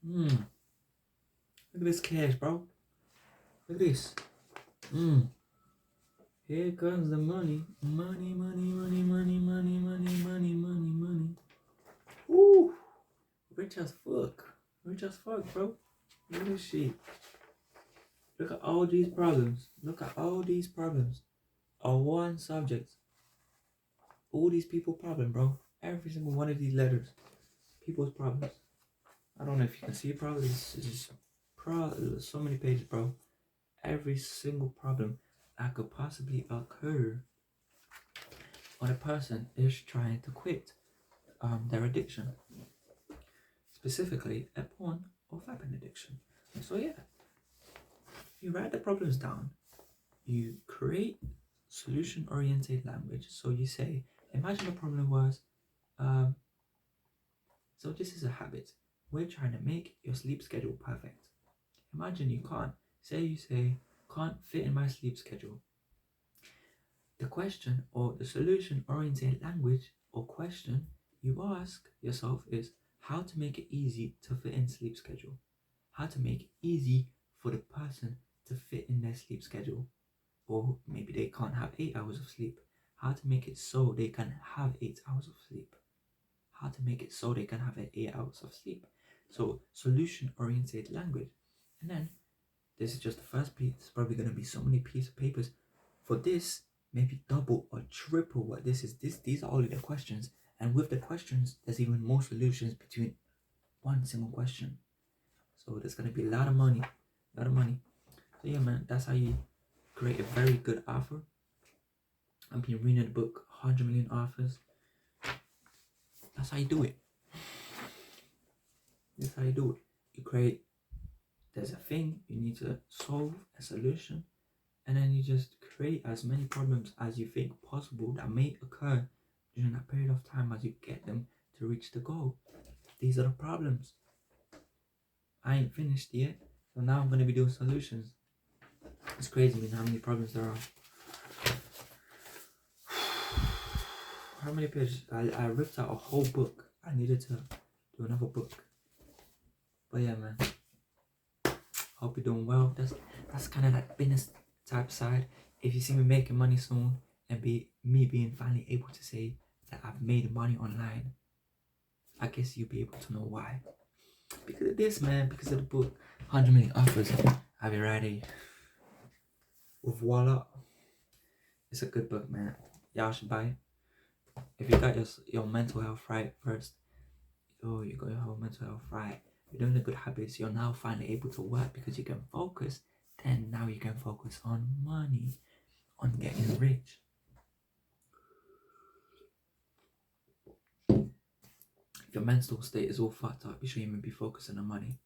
Look at this cash, bro. Look at this. Mm. Here comes the money. Money, money, money, money, money, money, money, money, money. Woo! Rich as fuck. Rich as fuck, bro. Look at this shit. Look at all these problems. Look at all these problems. On one subject. All these people problem, bro. Every single one of these letters. People's problems. I don't know if you can see it, bro. It's just so many pages, bro. Every single problem that could possibly occur when a person is trying to quit their addiction, specifically a porn or vaping addiction. So yeah, you write the problems down, you create solution-oriented language. So you say, imagine the problem was, um, so this is a habit. We're trying to make your sleep schedule perfect. Imagine you can't. You say, can't fit in my sleep schedule. The question or the solution oriented language or question you ask yourself is how to make it easy to fit in sleep schedule. How to make it easy for the person to fit in their sleep schedule. Or maybe they can't have 8 hours of sleep. How to make it so they can have 8 hours of sleep. How to make it so they can have 8 hours of sleep. So solution oriented language. And then this is just the first piece. It's probably going to be so many pieces of papers. For this, maybe double or triple what this is. These are only the questions. And with the questions, there's even more solutions between one single question. So there's going to be a lot of money. So yeah, man, that's how you create a very good offer. I've been reading the book 100 Million Offers. That's how you do it. You create, there's a thing, you need to solve a solution, and then you just create as many problems as you think possible that may occur during that period of time as you get them to reach the goal. These are the problems. I ain't finished yet, so now I'm going to be doing solutions. It's crazy, man, how many problems there are. How many pages? I ripped out a whole book. I needed to do another book. But yeah, man, hope you're doing well. That's kind of that business type side. If you see me making money soon and me being finally able to say that I've made money online, I guess you'll be able to know why. Because of this, man, because of the book 100 Million Offers. I'll be ready with Voila. It's a good book, man. Y'all should buy it. If you got your mental health right first, you got your whole mental health right, you're doing the good habits, you're now finally able to work because you can focus. Then now you can focus on money, on getting rich. If your mental state is all fucked up, you shouldn't even be focusing on money,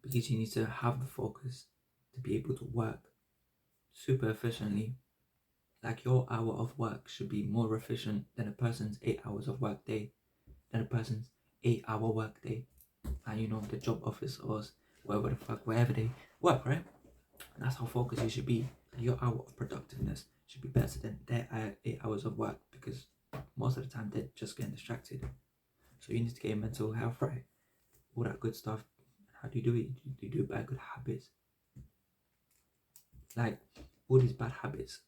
because you need to have the focus to be able to work super efficiently. Like your hour of work should be more efficient than a person's 8 hours of work day, than a person's 8-hour work day. And you know, the job office or wherever they work, right? And that's how focused you should be. Your hour of productiveness should be better than their 8 hours of work, because most of the time they're just getting distracted. So you need to get your mental health right, all that good stuff. How do you do it? You do it by good habits. Like all these bad habits,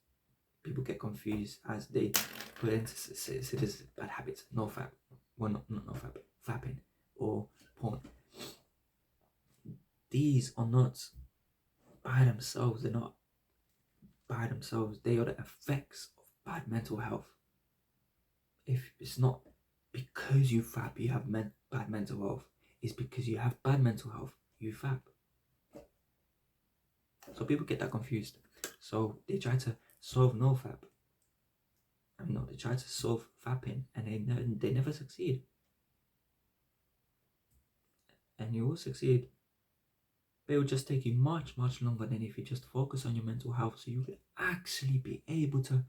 people get confused as they put into this bad habits. No fap, well not no fap, fapping or porn. These are not by themselves. They're not by themselves. They are the effects of bad mental health. If it's not because you fap, you have bad mental health. It's because you have bad mental health, you fap. So people get that confused. So they try to solve no fap. They try to solve fapping, and they never succeed. And you will succeed, but it will just take you much, much longer than if you just focus on your mental health, so you can actually be able to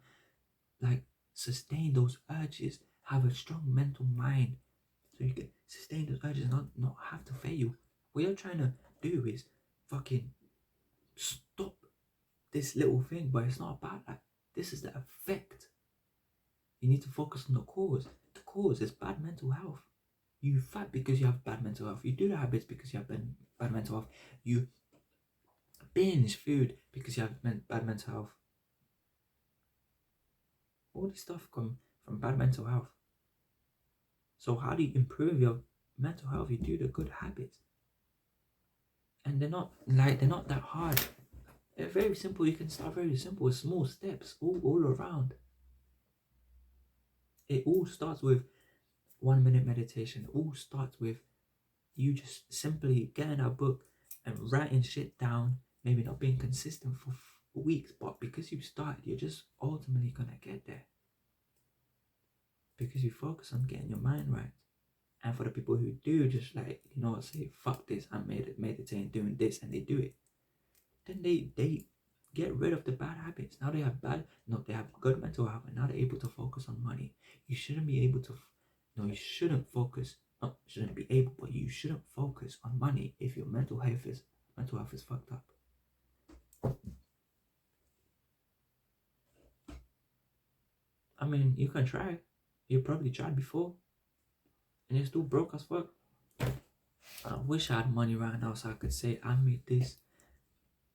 sustain those urges, have a strong mental mind, so you can sustain those urges and not have to fail. What you're trying to do is fucking stop this little thing, but it's not about that. This is the effect. You need to focus on the cause. The cause is bad mental health. You fat because you have bad mental health. You do the habits because you have bad mental health. You binge food because you have bad mental health. All this stuff come from bad mental health. So how do you improve your mental health? You do the good habits. And they're not that hard. They're very simple. You can start very simple with small steps all around. It all starts with 1 minute meditation. It all starts with you just simply getting a book and writing shit down, maybe not being consistent for weeks, but because you started, you're just ultimately gonna get there. Because you focus on getting your mind right. And for the people who do just say, fuck this, I'm meditating, doing this, and they do it, then they get rid of the bad habits. Now they have good mental health, and now they're able to focus on money. You shouldn't be able to, you shouldn't focus, not shouldn't be able, but you shouldn't focus on money if your mental health is fucked up. I mean, you can try. You probably tried before, and you're still broke as fuck. I wish I had money right now so I could say I made this,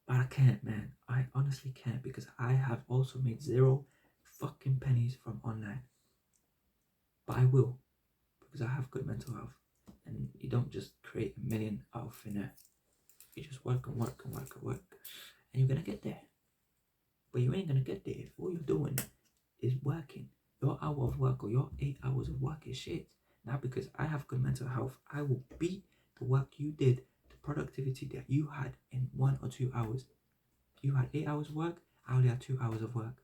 but I can't, man. I honestly can't, because I have also made 0 fucking pennies from online. But I will, because I have good mental health, and you don't just create 1 million out of thin air. You just work and work and work and work, and you're gonna get there. But you ain't gonna get there if all you're doing is working. Your hour of work or your 8 hours of work is shit. Now, because I have good mental health, I will beat the work you did, the productivity that you had in 1 or 2 hours. You had 8 hours of work, I only had 2 hours of work.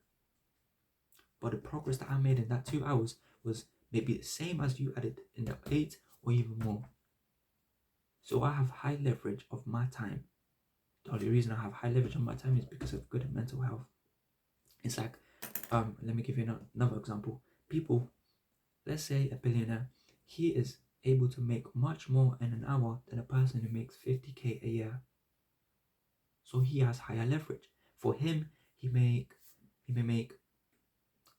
But the progress that I made in that 2 hours was maybe the same as you added in the 8 or even more. So I have high leverage of my time. The only reason I have high leverage on my time is because of good mental health. It's like, let me give you another example. People, let's say a billionaire, he is able to make much more in an hour than a person who makes 50k a year. So he has higher leverage. For him, he may make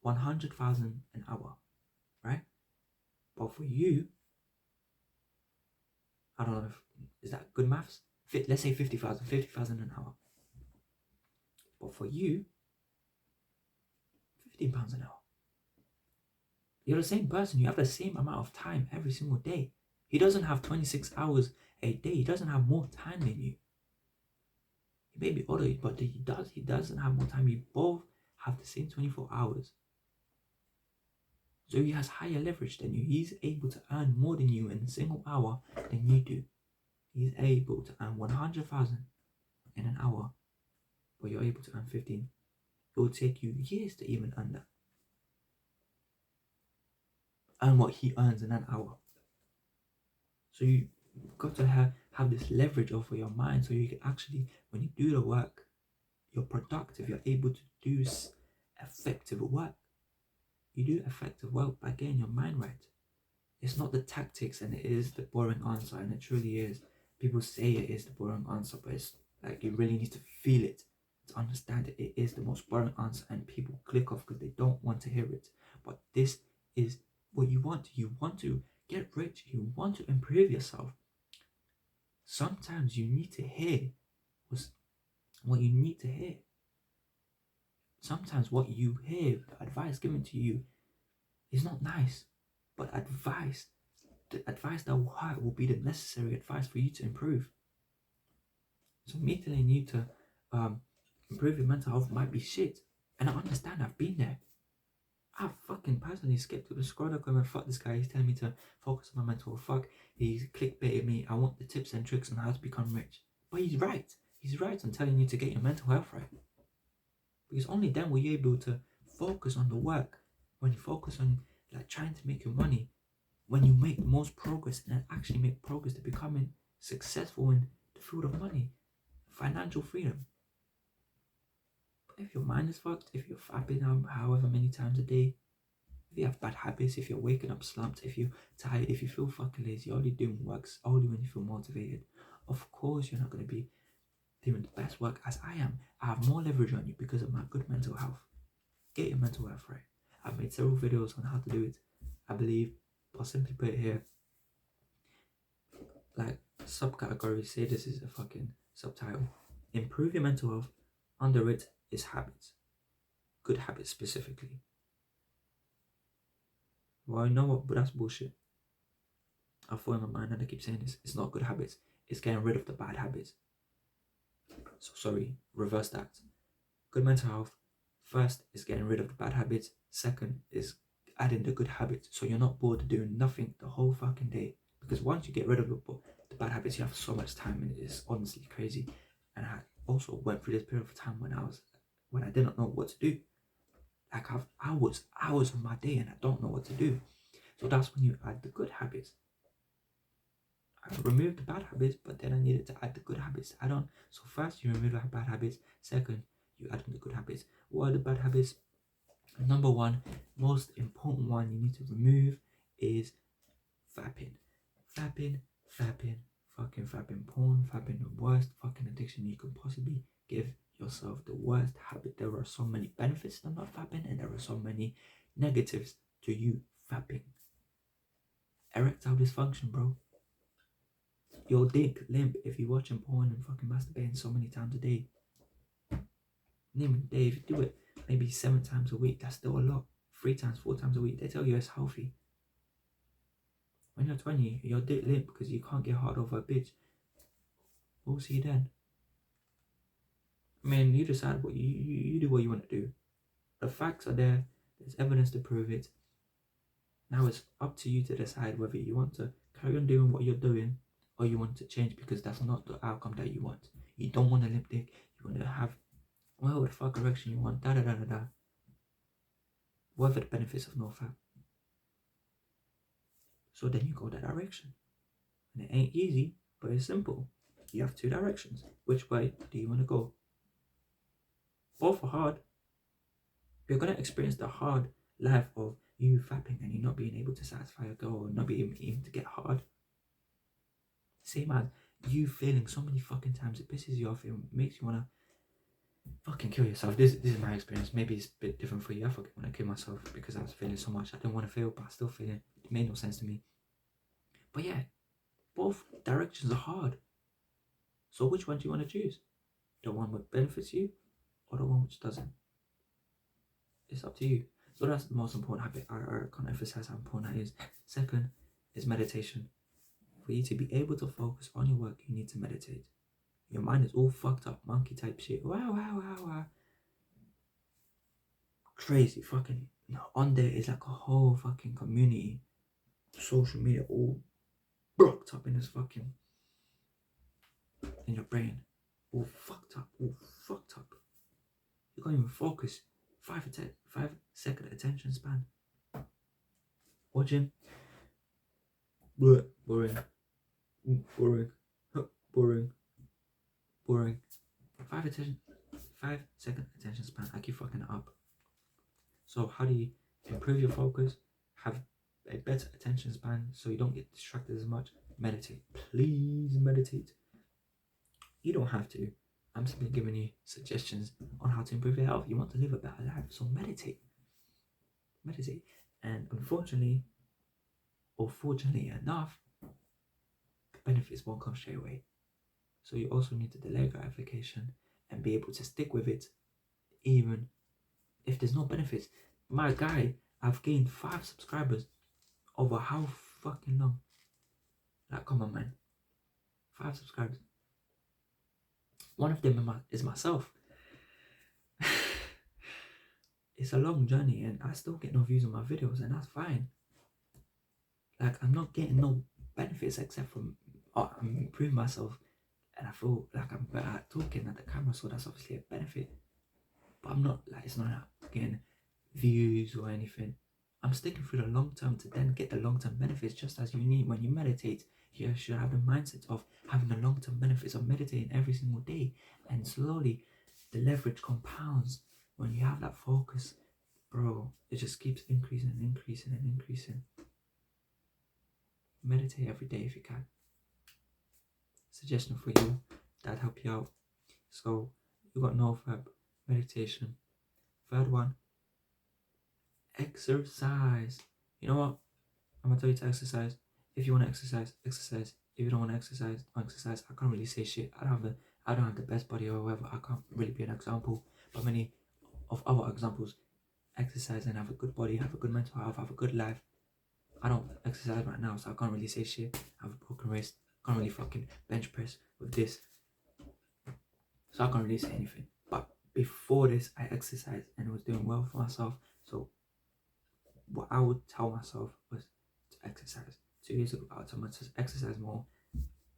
100,000 an hour, right? But for you, I don't know is that good maths? Let's say 50,000 an hour. But for you, £15 an hour. You're the same person. You have the same amount of time every single day. He doesn't have 26 hours a day. He doesn't have more time than you. He may be older, but he doesn't have more time. You both have the same 24 hours. So he has higher leverage than you. He's able to earn more than you in a single hour than you do. He's able to earn 100,000 in an hour, but you're able to earn 15. It will take you years to even earn that. Earn what he earns in an hour. So you got to have this leverage over your mind, so you can actually, when you do the work, you're productive. You're able to do effective work. You do effective work by getting your mind right. It's not the tactics, and it is the boring answer, and it truly is. People say it is the boring answer, but it's like you really need to feel it to understand it. It is the most boring answer, and people click off because they don't want to hear it. But this is what you want. You want to get rich. You want to improve yourself. Sometimes you need to hear what you need to hear. Sometimes what you hear, the advice given to you, is not nice, but the advice that will be the necessary advice for you to improve. So me telling you to improve your mental health might be shit, and I understand. I've been there. I fucking personally skipped to the scroll up and fuck this guy. He's telling me to focus on my mental health. Fuck, he's clickbaited me. I want the tips and tricks on how to become rich. But he's right. He's right on telling you to get your mental health right. Because only then will you able to focus on the work. When you focus on trying to make your money, when you make the most progress and actually make progress to becoming successful in the field of money, financial freedom. But if your mind is fucked, if you're fapping however many times a day, if you have bad habits, if you're waking up slumped, if you're tired, if you feel fucking lazy, all you're doing works only when you feel motivated, of course you're not going to be doing the best work as I am. I have more leverage on you because of my good mental health. Get your mental health right. I've made several videos on how to do it, I believe, but simply put it here, like subcategory, say this is a fucking subtitle. Improve your mental health. Under it is habits. Good habits specifically. Well, you know what? But that's bullshit. I thought in my mind, and I keep saying this, it's not good habits. It's getting rid of the bad habits. So sorry, reverse that. Good mental health. First is getting rid of the bad habits. Second is adding the good habits. So you're not bored doing nothing the whole fucking day. Because once you get rid of the bad habits, you have so much time, and it's honestly crazy. And I also went through this period of time when I didn't know what to do. Like I've hours of my day and I don't know what to do. So that's when you add the good habits. I removed the bad habits, but then I needed to add the good habits to add on. So first you remove the bad habits. Second, you add on the good habits. What are the bad habits? Number one, most important one you need to remove is fapping. Fapping, fucking fapping porn, fapping the worst fucking addiction you could possibly give yourself, the worst habit. There are so many benefits to not fapping, and there are so many negatives to you fapping. Erectile dysfunction, bro. Your dick limp if you're watching porn and fucking masturbating so many times a day. Name a day, if you do it maybe 7 times a week, that's still a lot. 3 times, 4 times a week, they tell you it's healthy. When you're 20, your dick limp because you can't get hard over a bitch. We'll see you then. I mean, you decide what you do what you want to do. The facts are there. There's evidence to prove it. Now it's up to you to decide whether you want to carry on doing what you're doing or you want to change, because that's not the outcome that you want. You don't want a limp dick. You want to have whatever the fuck erection you want. Da da da da da. What are the benefits of no fap? So then you go that direction. And it ain't easy, but it's simple. You have 2 directions. Which way do you want to go? Both are hard. You're going to experience the hard life of you fapping and you not being able to satisfy a girl or not being able to get hard. Same as you failing so many fucking times, it pisses you off, it makes you want to fucking kill yourself. This is my experience. Maybe it's a bit different for you. I fucking want to kill myself because I was failing so much. I didn't want to fail, but I still failing. It made no sense to me. But yeah, both directions are hard. So which one do you want to choose? The one which benefits you or the one which doesn't? It's up to you. So that's the most important habit. I can't emphasize how important that is. Second is meditation. For you to be able to focus on your work, you need to meditate. Your mind is all fucked up, monkey type shit. Wow. Crazy fucking. On there is like a whole fucking community. Social media all brocked up in this fucking. In your brain. All fucked up. You can't even focus. 5-second attention span. Watching. Boring. 5-second attention span. I keep fucking it up. So how do you improve your focus? Have a better attention span so you don't get distracted as much? Meditate. Please meditate. You don't have to. I'm simply giving you suggestions on how to improve your health. You want to live a better life, so meditate. And unfortunately, or fortunately enough, benefits won't come straight away. So you also need to delay gratification and be able to stick with it even if there's no benefits. My guy, I've gained 5 subscribers over how fucking long? Like, come on, man. 5 subscribers. One of them is myself. It's a long journey and I still get no views on my videos, and that's fine. Like, I'm not getting no benefits except from I'm improving myself and I feel like I'm better at talking at the camera, so that's obviously a benefit. But I'm not, like, it's not like getting views or anything. I'm sticking through the long term to then get the long term benefits, just as you need when you meditate. You should have the mindset of having the long term benefits of meditating every single day, and slowly the leverage compounds when you have that focus, bro. It just keeps increasing. Meditate every day if you can. Suggestion for you that'd help you out. So you got NoFap, meditation. Third one, exercise. You know what? I'm gonna tell you to exercise. If you want to exercise, if you don't want to exercise, don't exercise. I can't really say shit. I don't have the best body or whatever. I can't really be an example. But many of other examples exercise and have a good body, have a good mental health, have a good life. I don't exercise right now, so I can't really say shit. I have a broken wrist. Can't really fucking bench press with this. So I can't really say anything. But before this, I exercised and was doing well for myself. So what I would tell myself was to exercise. 2 years ago, I would tell myself to exercise more,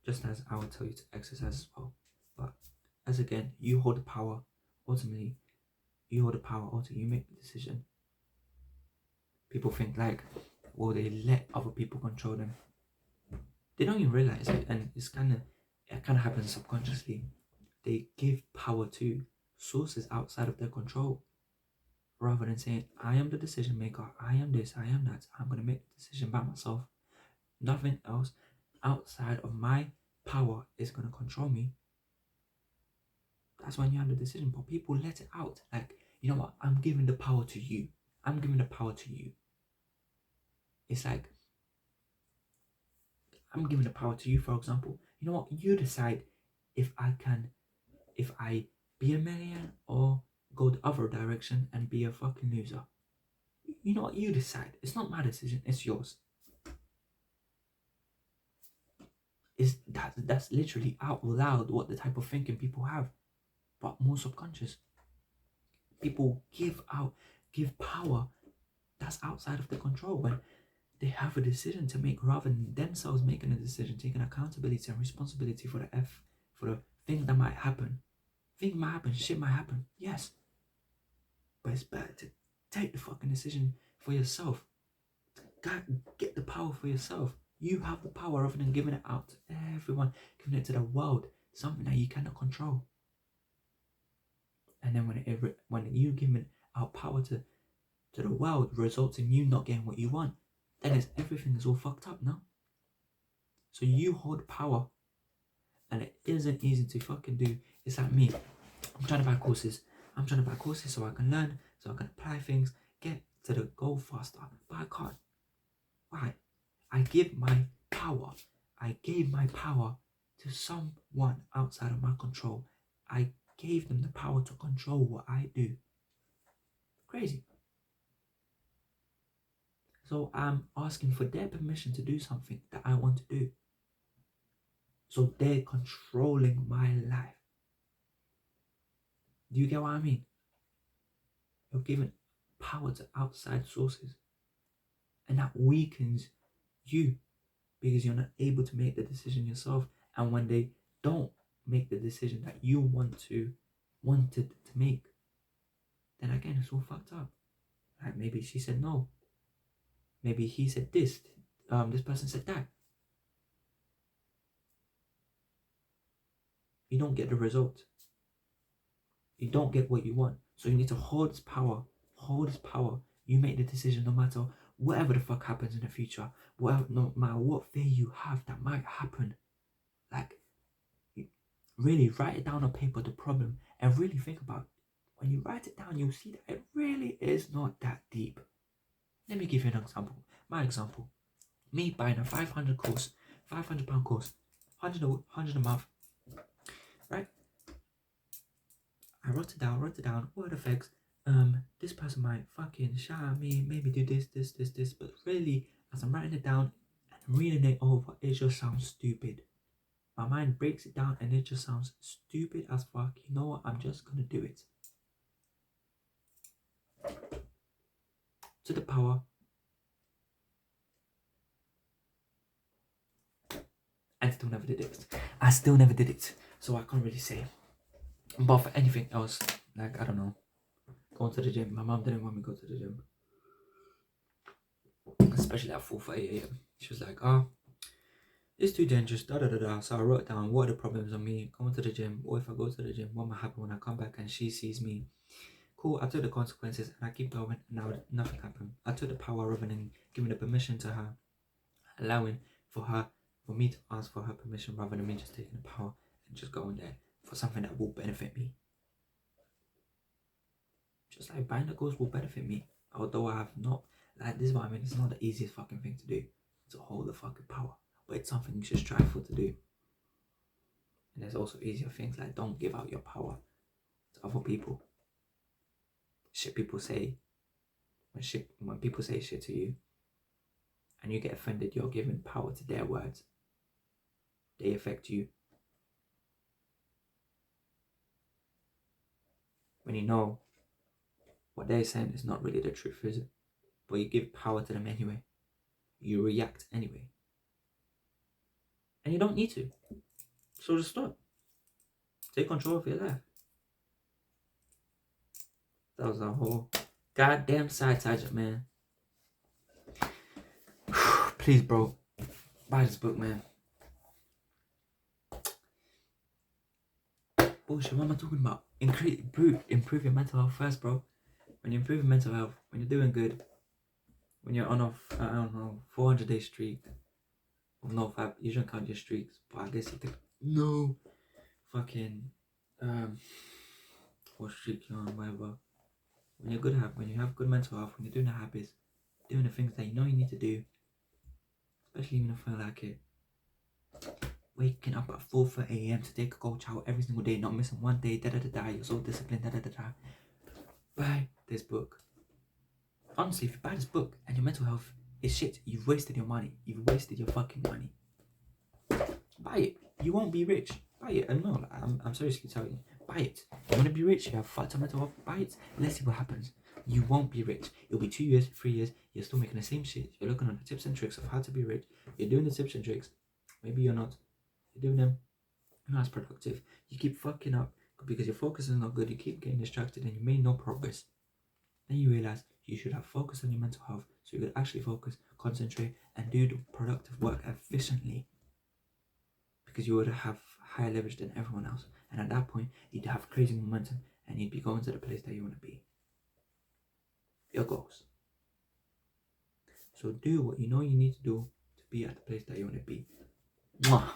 just as I would tell you to exercise as well. But as again, you hold the power. Ultimately, you hold the power. Ultimately, you make the decision. People think like, well, they let other people control them. They don't even realize it, and it kind of happens subconsciously. They give power to sources outside of their control, rather than saying, I am the decision maker, I am this, I am that, I'm going to make the decision by myself. Nothing else outside of my power is going to control me. That's when you have the decision. But people let it out. Like, you know what? I'm giving the power to you. I'm giving the power to you. It's like, I'm giving the power to you, for example. You know what? You decide if I be a millionaire or go the other direction and be a fucking loser. You know what? You decide. It's not my decision. It's yours. That's literally out loud what the type of thinking people have, but more subconscious. People give power that's outside of their control when they have a decision to make rather than themselves making a decision, taking accountability and responsibility for the things that might happen. Things might happen, shit might happen, yes. But it's better to take the fucking decision for yourself. Get the power for yourself. You have the power rather than giving it out to everyone, giving it to the world, something that you cannot control. And then when you giving out power to the world results in you not getting what you want, then everything is all fucked up now. So you hold power, and it isn't easy to fucking do. It's like me. I'm trying to buy courses so I can learn, so I can apply things, get to the goal faster. But I can't. Why? I gave my power to someone outside of my control. I gave them the power to control what I do. Crazy. So I'm asking for their permission to do something that I want to do. So they're controlling my life. Do you get what I mean? You're giving power to outside sources. And that weakens you because you're not able to make the decision yourself. And when they don't make the decision that you wanted to make, then again, it's all fucked up. Like maybe she said no. Maybe he said this. This person said that. You don't get the result. You don't get what you want. So you need to hold this power. Hold this power. You make the decision no matter whatever the fuck happens in the future. No matter what fear you have that might happen. Like, really write it down on paper, the problem, and really think about it. When you write it down, you'll see that it really is not that deep. Let me give you an example. My example. Me buying a £500 course, £500 course, 100 a month, right? I wrote it down, word effects. This person might fucking shout at me, maybe do this, but really, as I'm writing it down and reading it over, it just sounds stupid. My mind breaks it down and it just sounds stupid as fuck. You know what? I'm just gonna do it. To the power. I still never did it. So I can't really say. But for anything else, like, I don't know, going to the gym. My mom didn't want me to go to the gym. Especially at 4:30 a.m. She was like, it's too dangerous, da da da da. So I wrote down what are the problems on me going to the gym. Or if I go to the gym, what might happen when I come back and she sees me. Cool, I took the consequences and I keep going, and now nothing happened. I took the power rather than giving the permission to her, allowing for me to ask for her permission rather than me just taking the power and just going there for something that will benefit me. Just like buying the course will benefit me, although I have not, like, this is what I mean, it's not the easiest fucking thing to do, to hold the fucking power. but it's something you should strive for to do. And there's also easier things like don't give out your power to other people. Shit people say, when people say shit to you and you get offended, you're giving power to their words. They affect you. When you know what they're saying is not really the truth, is it? But you give power to them anyway. You react anyway. And you don't need to. So just stop. Take control of your life. That was a whole goddamn side tangent, man. Please, bro, buy this book, man. Bullshit, what am I talking about? Improve your mental health first, bro. When you improve your mental health, when you're doing good, when you're on a, 400-day streak, well, no, you shouldn't count your streaks, but I guess you could, no, fucking, what streak you're on, whatever. When you're good when you have good mental health, when you're doing the habits, doing the things that you know you need to do, especially when you feel like it, waking up at 4:30 a.m. to take a cold shower every single day, not missing one day, you're so disciplined, Buy this book. Honestly, if you buy this book and your mental health is shit, you've wasted your money. You've wasted your fucking money. Buy it. You won't be rich. Buy it. And no, I'm seriously telling you. Buy it. You want to be rich? You have fucked up mental health? Buy it. Let's see what happens. You won't be rich. It'll be 2 years, 3 years. You're still making the same shit. You're looking on the tips and tricks of how to be rich. You're doing the tips and tricks. Maybe you're not. You're doing them. You're not as productive. You keep fucking up because your focus is not good. You keep getting distracted and you made no progress. Then you realize you should have focused on your mental health so you could actually focus, concentrate, and do the productive work efficiently. Because you would have higher leverage than everyone else. And at that point, you'd have crazy momentum and you'd be going to the place that you want to be. Your goals. So do what you know you need to do to be at the place that you want to be. Mwah.